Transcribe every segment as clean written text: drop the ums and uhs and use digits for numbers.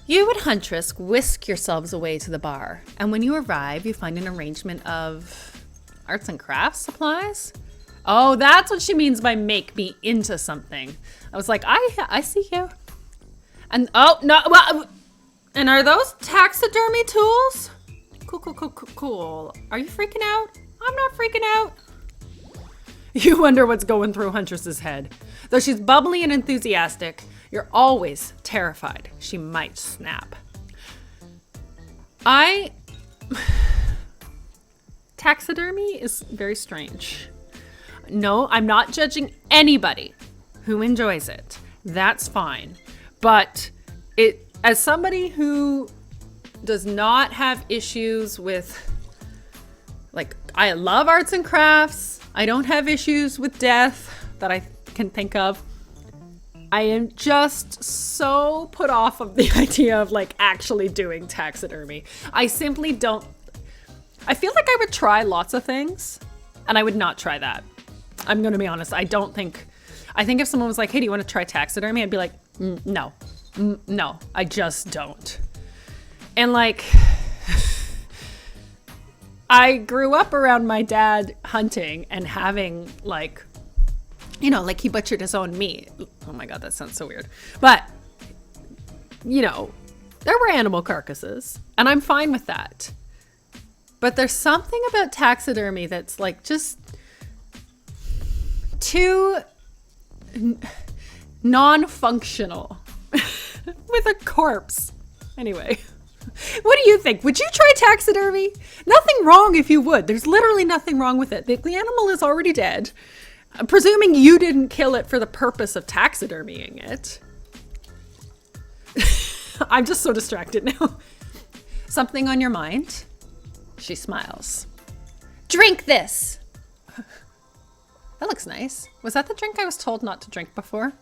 You and Huntress whisk yourselves away to the bar, and when you arrive, you find an arrangement of arts and crafts supplies. Oh, that's what she means by make me into something. I was like, I see you. And oh no, well, and are those taxidermy tools? Cool. Are you freaking out? I'm not freaking out. You wonder what's going through Huntress's head. Though she's bubbly and enthusiastic, you're always terrified she might snap. Taxidermy is very strange. No, I'm not judging anybody who enjoys it. That's fine. But as somebody who does not have issues with, like, I love arts and crafts. I don't have issues with death that I can think of. I am just so put off of the idea of, like, actually doing taxidermy. I simply don't. I feel like I would try lots of things, and I would not try that. I'm going to be honest. I think if someone was like, hey, do you want to try taxidermy? I'd be like, no, I just don't. And like, I grew up around my dad hunting and having like, you know, like he butchered his own meat. Oh my God, that sounds so weird. But, you know, there were animal carcasses and I'm fine with that. But there's something about taxidermy that's like just too non-functional with a corpse. Anyway, what do you think? Would you try taxidermy? Nothing wrong if you would. There's literally nothing wrong with it. The animal is already dead. Presuming you didn't kill it for the purpose of taxidermying it. I'm just so distracted now. Something on your mind? She smiles. Drink this. That looks nice. Was that the drink I was told not to drink before?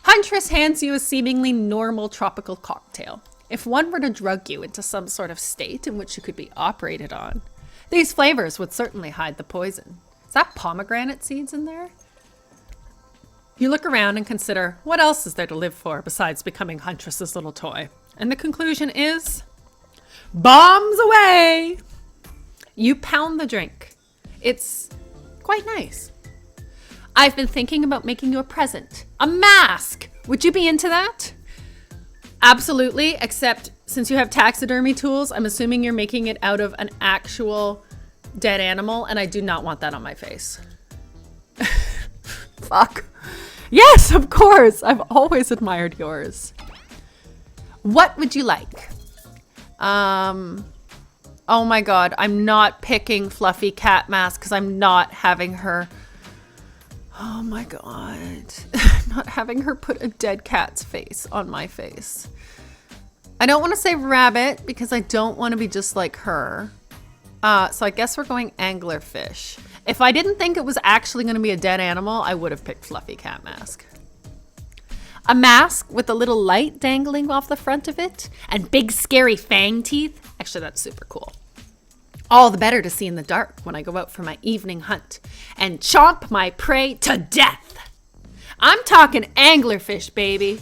Huntress hands you a seemingly normal tropical cocktail. If one were to drug you into some sort of state in which you could be operated on, these flavors would certainly hide the poison. Is that pomegranate seeds in there? You look around and consider what else is there to live for besides becoming Huntress's little toy. And the conclusion is bombs away! You pound the drink. It's quite nice. I've been thinking about making you a present. A mask! Would you be into that? Absolutely, except since you have taxidermy tools, I'm assuming you're making it out of an actual dead animal, and I do not want that on my face. Fuck. Yes, of course. I've always admired yours. What would you like? Oh my God, I'm not picking Fluffy Cat Mask because I'm not having her. Oh my God. I'm not having her put a dead cat's face on my face. I don't want to say rabbit because I don't want to be just like her. So I guess we're going anglerfish. If I didn't think it was actually going to be a dead animal, I would have picked Fluffy Cat Mask. A mask with a little light dangling off the front of it and big scary fang teeth. Actually, that's super cool. All the better to see in the dark when I go out for my evening hunt and chomp my prey to death. I'm talking anglerfish, baby.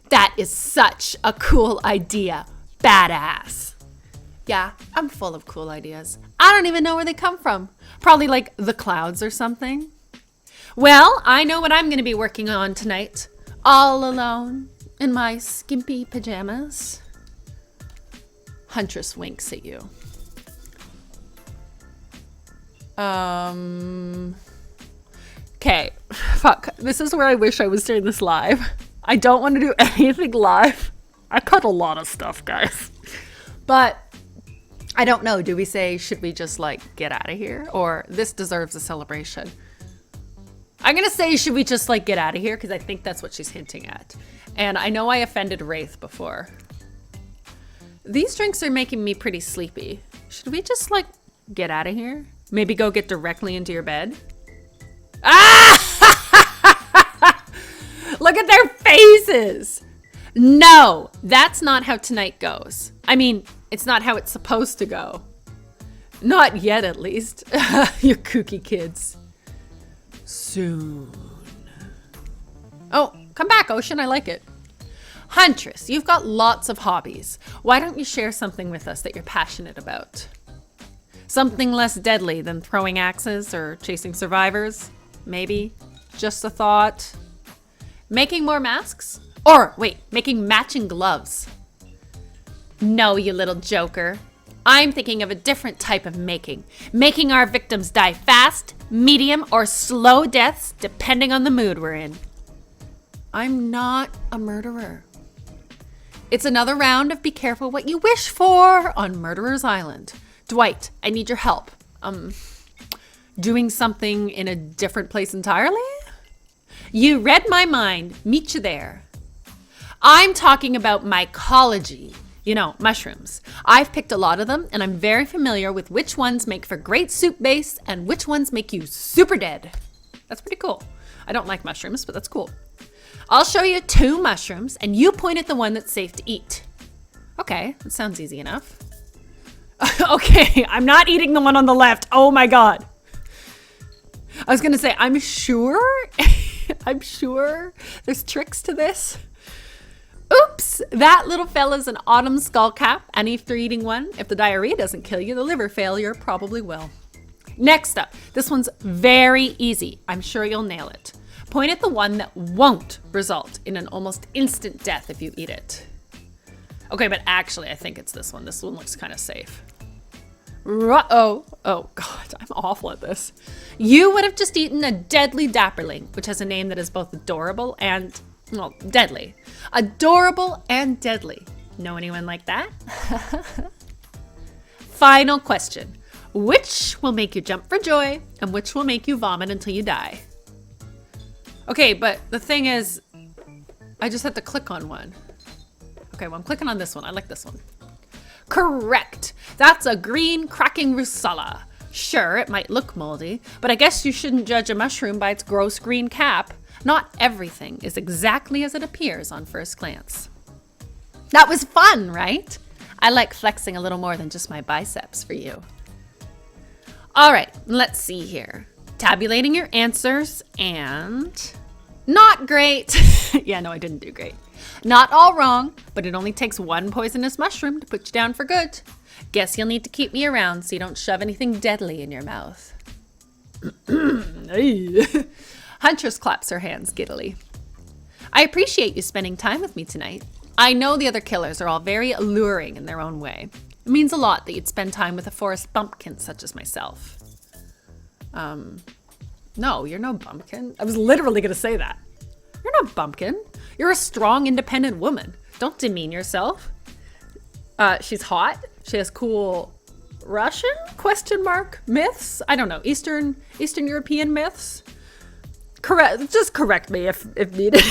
That is such a cool idea. Badass. Yeah, I'm full of cool ideas. I don't even know where they come from. Probably like the clouds or something. Well, I know what I'm going to be working on tonight. All alone in my skimpy pajamas. Huntress winks at you. Okay. Fuck. This is where I wish I was doing this live. I don't want to do anything live. I cut a lot of stuff, guys. But I don't know. Do we say, should we just like get out of here? Or this deserves a celebration? I'm going to say, should we just like get out of here? Because I think that's what she's hinting at. And I know I offended Wraith before. These drinks are making me pretty sleepy. Should we just like get out of here? Maybe go get directly into your bed? Ah! Look at their faces. No, that's not how tonight goes. I mean, it's not how it's supposed to go. Not yet, at least. You kooky kids. Soon. Oh, come back, Ocean. I like it. Huntress, you've got lots of hobbies. Why don't you share something with us that you're passionate about? Something less deadly than throwing axes or chasing survivors? Maybe? Just a thought? Making more masks? Or, wait, making matching gloves? No, you little joker. I'm thinking of a different type of making. Making our victims die fast, medium, or slow deaths, depending on the mood we're in. I'm not a murderer. It's another round of Be Careful What You Wish For on Murderer's Island. Dwight, I need your help. Doing something in a different place entirely? You read my mind. Meet you there. I'm talking about mycology. You know, mushrooms. I've picked a lot of them, and I'm very familiar with which ones make for great soup base and which ones make you super dead. That's pretty cool. I don't like mushrooms, but that's cool. I'll show you 2 mushrooms, and you point at the one that's safe to eat. Okay, that sounds easy enough. Okay, I'm not eating the one on the left. Oh my God. I was gonna say, I'm sure there's tricks to this. Oops, that little fella's an autumn skullcap, and after eating one, if the diarrhea doesn't kill you, the liver failure probably will. Next up, this one's very easy. I'm sure you'll nail it. Point at the one that won't result in an almost instant death if you eat it. Okay, but actually, I think it's this one. This one looks kind of safe. Oh God, I'm awful at this. You would have just eaten a deadly dapperling, which has a name that is both adorable and, well, deadly. Adorable and deadly. Know anyone like that? Final question. Which will make you jump for joy and which will make you vomit until you die? Okay, but the thing is, I just have to click on one. Okay, well, I'm clicking on this one. I like this one. Correct. That's a green cracking rusala. Sure, it might look moldy, but I guess you shouldn't judge a mushroom by its gross green cap. Not everything is exactly as it appears on first glance. That was fun, right? I like flexing a little more than just my biceps for you. All right, let's see here. Tabulating your answers and... Not great. Yeah, no, I didn't do great. Not all wrong, but it only takes 1 poisonous mushroom to put you down for good. Guess you'll need to keep me around so you don't shove anything deadly in your mouth. Huntress claps her hands giddily. I appreciate you spending time with me tonight. I know the other killers are all very alluring in their own way. It means a lot that you'd spend time with a forest bumpkin such as myself. No, you're no bumpkin. I was literally going to say that. You're no bumpkin. You're a strong, independent woman. Don't demean yourself. She's hot. She has cool Russian ? Myths? I don't know. Eastern European myths? Just correct me if needed.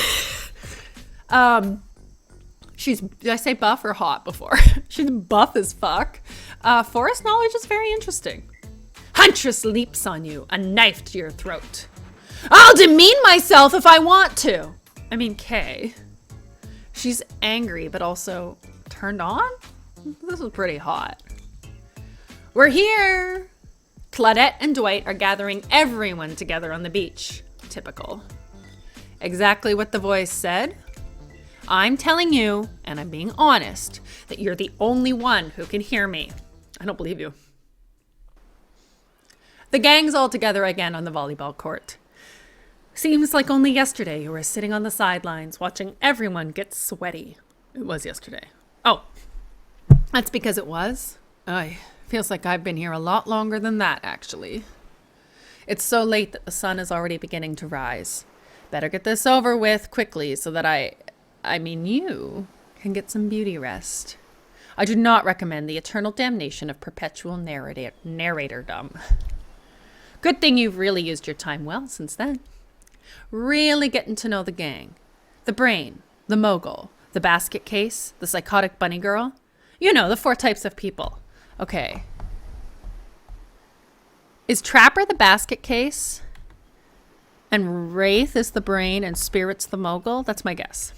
Did I say buff or hot before? She's buff as fuck. Forest knowledge is very interesting. Huntress leaps on you, a knife to your throat. I'll demean myself if I want to. I mean, Kay. She's angry, but also turned on? This is pretty hot. We're here. Claudette and Dwight are gathering everyone together on the beach. Typical. Exactly what the voice said. I'm telling you, and I'm being honest, that you're the only one who can hear me. I don't believe you. The gang's all together again on the volleyball court. Seems like only yesterday you were sitting on the sidelines watching everyone get sweaty. It was yesterday. Oh, that's because it was? Feels like I've been here a lot longer than that, actually. It's so late that the sun is already beginning to rise. Better get this over with quickly so that you can get some beauty rest. I do not recommend the eternal damnation of perpetual narratordom. Good thing you've really used your time well since then. Really getting to know the gang. The brain, the mogul, the basket case, the psychotic bunny girl. You know, the 4 types of people. Okay. Is Trapper the basket case? And Wraith is the brain and Spirit's the mogul? That's my guess.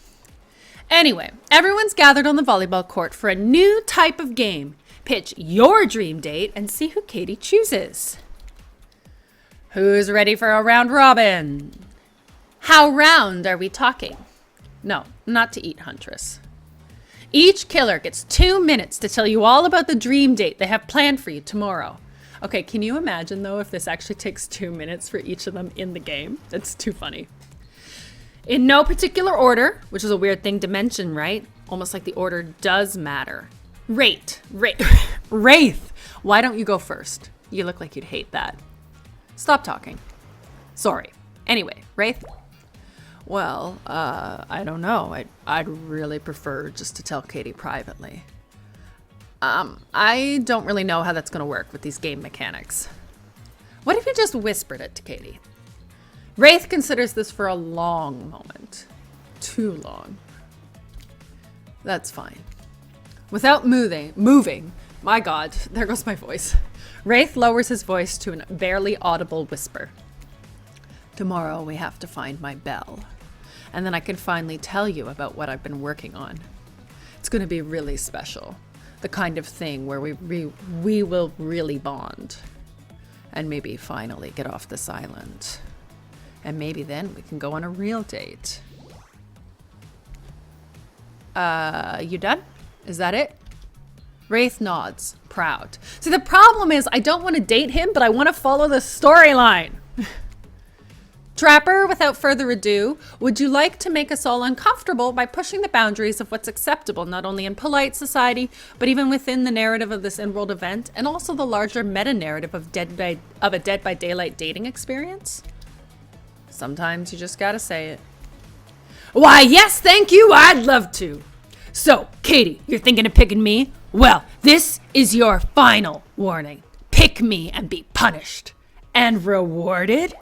Anyway, everyone's gathered on the volleyball court for a new type of game. Pitch your dream date and see who Katie chooses. Who's ready for a round robin? How round are we talking? No, not to eat, Huntress. Each killer gets 2 minutes to tell you all about the dream date they have planned for you tomorrow. Okay, can you imagine, though, if this actually takes 2 minutes for each of them in the game? That's too funny. In no particular order, which is a weird thing to mention, right? Almost like the order does matter. Wraith. Why don't you go first? You look like you'd hate that. Stop talking. Sorry. Anyway, Wraith? Well, I don't know. I'd really prefer just to tell Katie privately. I don't really know how that's going to work with these game mechanics. What if you just whispered it to Katie? Wraith considers this for a long moment. Too long. That's fine. Without moving, my God, there goes my voice. Wraith lowers his voice to a barely audible whisper. Tomorrow we have to find my bell. And then I can finally tell you about what I've been working on. It's going to be really special. The kind of thing where we will really bond. And maybe finally get off this island. And maybe then we can go on a real date. You done? Is that it? Wraith nods, proud. See, the problem is I don't want to date him, but I want to follow the storyline. Trapper, without further ado, would you like to make us all uncomfortable by pushing the boundaries of what's acceptable, not only in polite society, but even within the narrative of this in-world event, and also the larger meta-narrative of a Dead by Daylight dating experience? Sometimes you just gotta say it. Why, yes, thank you, I'd love to. So, Katie, you're thinking of picking me? Well, this is your final warning. Pick me and be punished. And rewarded?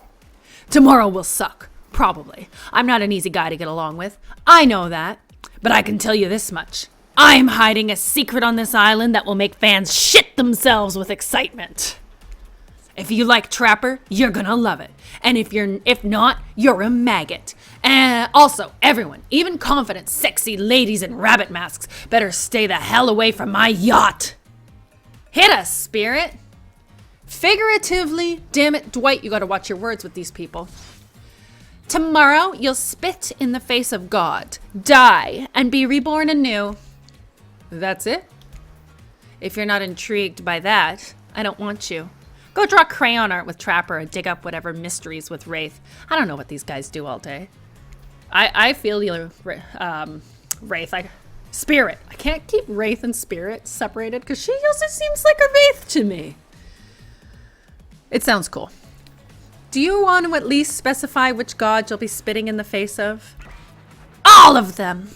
Tomorrow will suck, probably. I'm not an easy guy to get along with. I know that. But I can tell you this much. I'm hiding a secret on this island that will make fans shit themselves with excitement. If you like Trapper, you're gonna love it. And if not, you're a maggot. And also, everyone, even confident, sexy ladies in rabbit masks, better stay the hell away from my yacht. Hit us, Spirit. Figuratively, damn it, Dwight, you gotta watch your words with these people. Tomorrow, you'll spit in the face of God, die, and be reborn anew. That's it? If you're not intrigued by that, I don't want you. Go draw crayon art with Trapper and dig up whatever mysteries with Wraith. I don't know what these guys do all day. I feel you, Wraith. Spirit. I can't keep Wraith and Spirit separated because she also seems like a Wraith to me. It sounds cool. Do you want to at least specify which god you'll be spitting in the face of? All of them!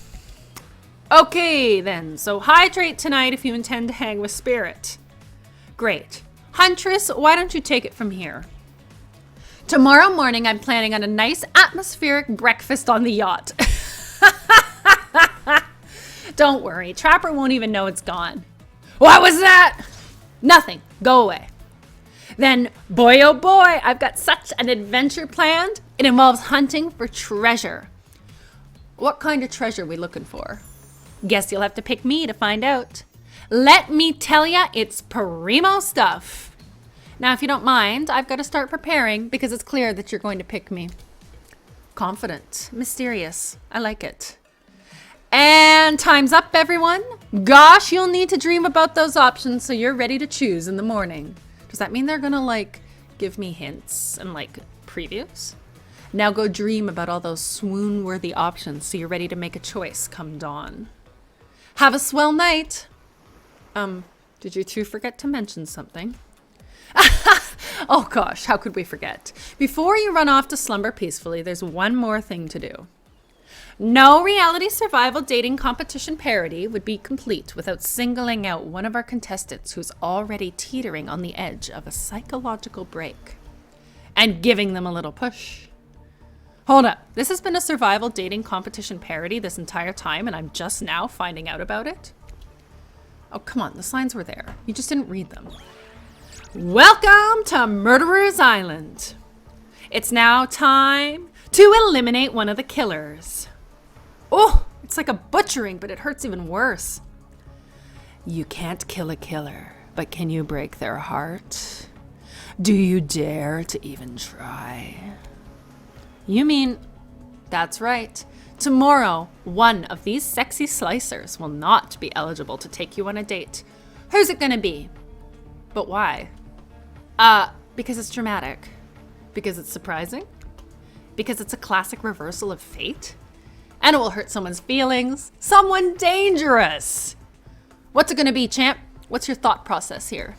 Okay, then. So hydrate tonight if you intend to hang with Spirit. Great. Huntress, why don't you take it from here? Tomorrow morning, I'm planning on a nice atmospheric breakfast on the yacht. Don't worry, Trapper won't even know it's gone. What was that? Nothing. Go away. Then, boy oh boy, I've got such an adventure planned. It involves hunting for treasure. What kind of treasure are we looking for? Guess you'll have to pick me to find out. Let me tell ya, it's primo stuff. Now, if you don't mind, I've got to start preparing because it's clear that you're going to pick me. Confident, mysterious. I like it. And time's up, everyone. Gosh, you'll need to dream about those options so you're ready to choose in the morning. Does that mean they're gonna like give me hints and like previews? Now go dream about all those swoon-worthy options so you're ready to make a choice come dawn. Have a swell night. Did you two forget to mention something? Oh gosh, how could we forget? Before you run off to slumber peacefully, there's one more thing to do. No reality survival dating competition parody would be complete without singling out one of our contestants who's already teetering on the edge of a psychological break and giving them a little push. Hold up, this has been a survival dating competition parody this entire time and I'm just now finding out about it? Oh, come on, the signs were there. You just didn't read them. Welcome to Murderer's Island. It's now time to eliminate one of the killers. Oh, it's like a butchering, but it hurts even worse. You can't kill a killer, but can you break their heart? Do you dare to even try? You mean, that's right. Tomorrow, one of these sexy slicers will not be eligible to take you on a date. Who's it gonna be? But why? Because it's dramatic. Because it's surprising. Because it's a classic reversal of fate. And it will hurt someone's feelings. Someone dangerous. What's it gonna be, champ? What's your thought process here?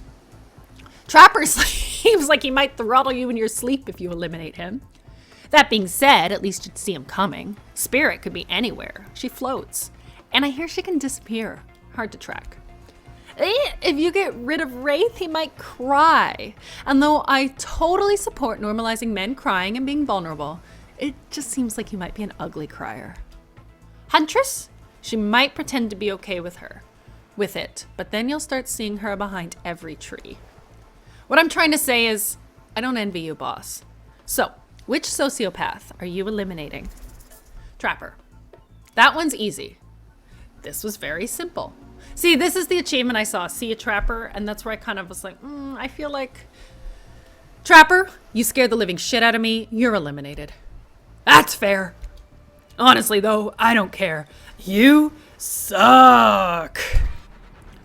Trapper seems like he might throttle you in your sleep if you eliminate him. That being said, at least you'd see him coming. Spirit could be anywhere. She floats. And I hear she can disappear. Hard to track. If you get rid of Wraith, he might cry. And though I totally support normalizing men crying and being vulnerable, it just seems like he might be an ugly crier. Huntress? She might pretend to be okay with it, but then you'll start seeing her behind every tree. What I'm trying to say is, I don't envy you, boss. So, which sociopath are you eliminating? Trapper. That one's easy. This was very simple. See, this is the achievement I saw. See a trapper, and that's where I kind of was like, I feel like... Trapper, you scared the living shit out of me. You're eliminated. That's fair. Honestly, though, I don't care. You suck.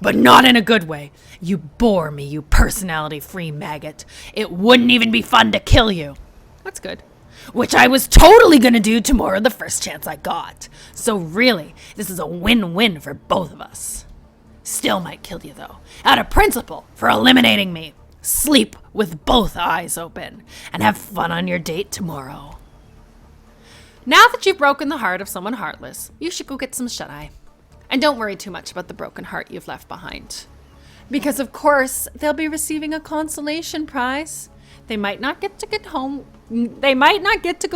But not in a good way. You bore me, you personality-free maggot. It wouldn't even be fun to kill you. That's good. Which I was totally gonna do tomorrow the first chance I got. So really, this is a win-win for both of us. Still might kill you, though. Out of principle, for eliminating me. Sleep with both eyes open. And have fun on your date tomorrow. Now that you've broken the heart of someone heartless, you should go get some shut-eye. And don't worry too much about the broken heart you've left behind. Because of course, they'll be receiving a consolation prize. They might not get to go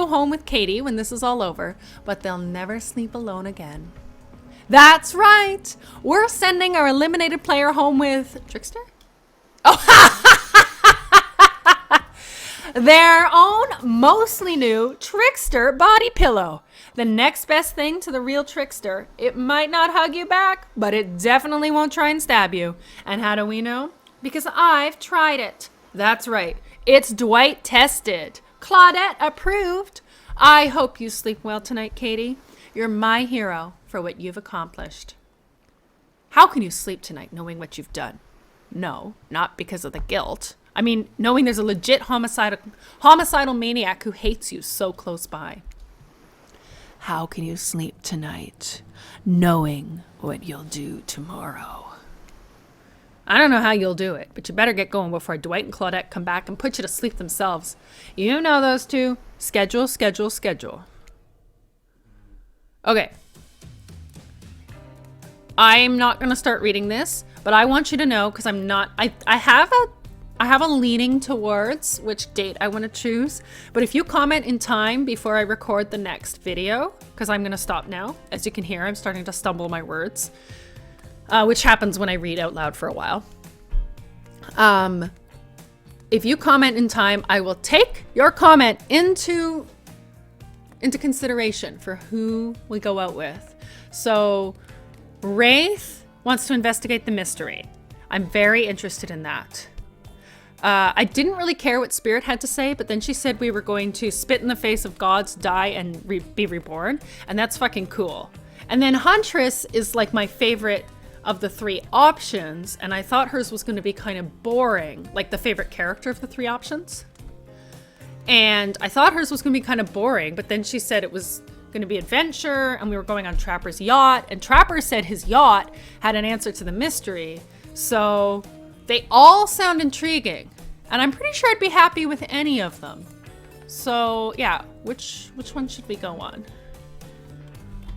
home with Katie when this is all over, but they'll never sleep alone again. That's right. We're sending our eliminated player home with Trickster? Their own mostly new Trickster body pillow. The next best thing to the real Trickster. It might not hug you back, but it definitely won't try and stab you. And how do we know? Because I've tried it. That's right. It's Dwight tested. Claudette approved. I hope you sleep well tonight, Katie. You're my hero for what you've accomplished. How can you sleep tonight knowing what you've done? No, not because of the guilt. I mean, knowing there's a legit homicidal maniac who hates you so close by. How can you sleep tonight knowing what you'll do tomorrow? I don't know how you'll do it, but you better get going before Dwight and Claudette come back and put you to sleep themselves. You know those two. Schedule, schedule, schedule. Okay. I'm not going to start reading this, but I want you to know, because I'm not... I have a leaning towards which date I want to choose, but if you comment in time before I record the next video, because I'm going to stop now. As you can hear, I'm starting to stumble my words, which happens when I read out loud for a while. If you comment in time, I will take your comment into consideration for who we go out with. So Wraith wants to investigate the mystery. I'm very interested in that. I didn't really care what Spirit had to say, but then she said we were going to spit in the face of gods, die, and be reborn. And that's fucking cool. And then Huntress is like my favorite of the three options. And I thought hers was going to be kind of boring, like the favorite character of the three options. And I thought hers was going to be kind of boring, but then she said it was going to be adventure and we were going on Trapper's yacht. And Trapper said his yacht had an answer to the mystery. So they all sound intriguing. And I'm pretty sure I'd be happy with any of them. So yeah, which one should we go on?